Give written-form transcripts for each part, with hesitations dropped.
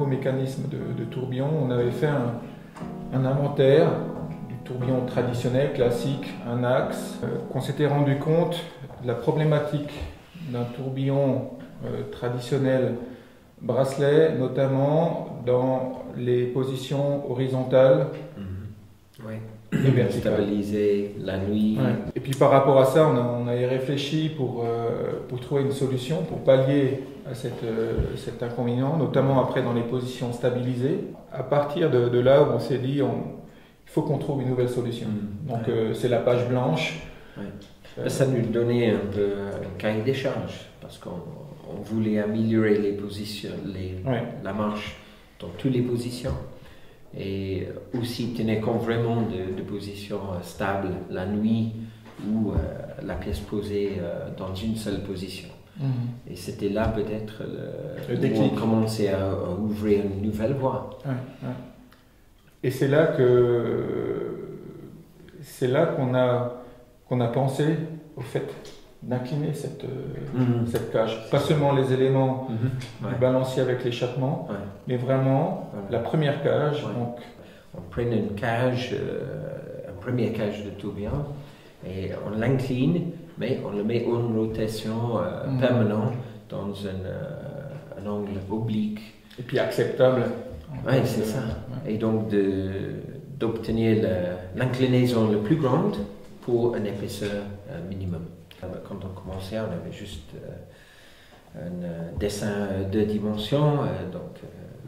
mécanisme de tourbillon, on avait fait un inventaire du tourbillon traditionnel, classique, un axe, qu'on s'était rendu compte de la problématique d'un tourbillon traditionnel bracelet, notamment dans les positions horizontales Ouais. et verticales. Stabiliser la nuit. Ouais. Et puis par rapport à ça, on a y réfléchi pour trouver une solution, pour pallier à cet inconvénient, notamment après dans les positions stabilisées. À partir de là où on s'est dit, il faut qu'on trouve une nouvelle solution. Donc c'est la page blanche. Ouais. Ça nous donnait un peu un cahier des charges, parce qu'on voulait améliorer les positions, la marche dans toutes les positions. Et aussi tenir compte vraiment de positions stables la nuit ou la pièce posée dans une seule position. Et c'était là peut-être où on commençait à ouvrir une nouvelle voie. Et c'est là qu'on a pensé au fait d'incliner cette cage. Pas seulement les éléments du balancier avec l'échappement, mais vraiment la première cage. Donc, on prenait une cage, une première cage de tourbillon, et on l'incline, mais on le met en rotation permanente dans un angle oblique. Et puis acceptable. Oui, c'est ça. Et donc d'obtenir l'inclinaison la plus grande pour une épaisseur minimum. Quand on commençait, on avait juste un dessin de dimensions, donc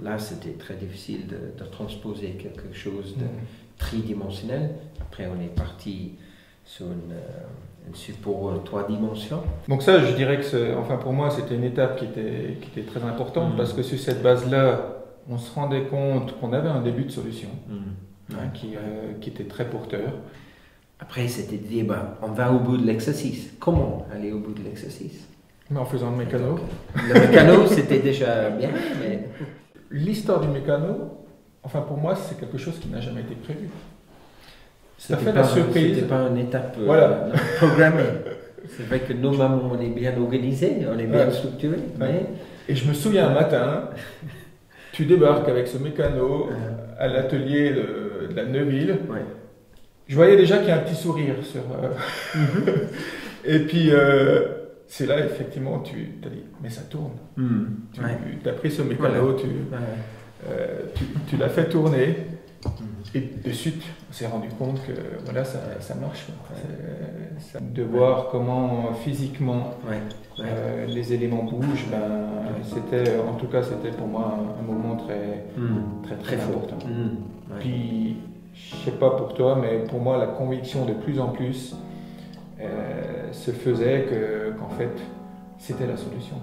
là c'était très difficile de transposer quelque chose de tridimensionnel. Après on est parti sur un support 3 dimensions. Donc ça, je dirais que pour moi c'était une étape qui était très importante, parce que sur cette base-là, on se rendait compte qu'on avait un début de solution qui était très porteur. Après, c'était de dire, on va au bout de l'exercice. Comment aller au bout de l'exercice? Mais en faisant le mécano. Le mécano, c'était déjà bien, mais... L'histoire du mécano, pour moi, c'est quelque chose qui n'a jamais été prévu. Ça fait la surprise. C'était pas une étape programmée. C'est vrai que normalement, on est bien organisé, on est bien structuré, mais... Et je me souviens un matin, tu débarques avec ce mécano à l'atelier de la Neuville. Je voyais déjà qu'il y a un petit sourire sur... Et puis, c'est là, effectivement, tu t'as dit, mais ça tourne. Tu as pris ce mécano, tu l'as fait tourner, et de suite, on s'est rendu compte que ça marche. De voir comment physiquement les éléments bougent, en tout cas, c'était pour moi un moment très important. Puis, je ne sais pas pour toi, mais pour moi, la conviction de plus en plus se faisait qu'en fait, c'était la solution.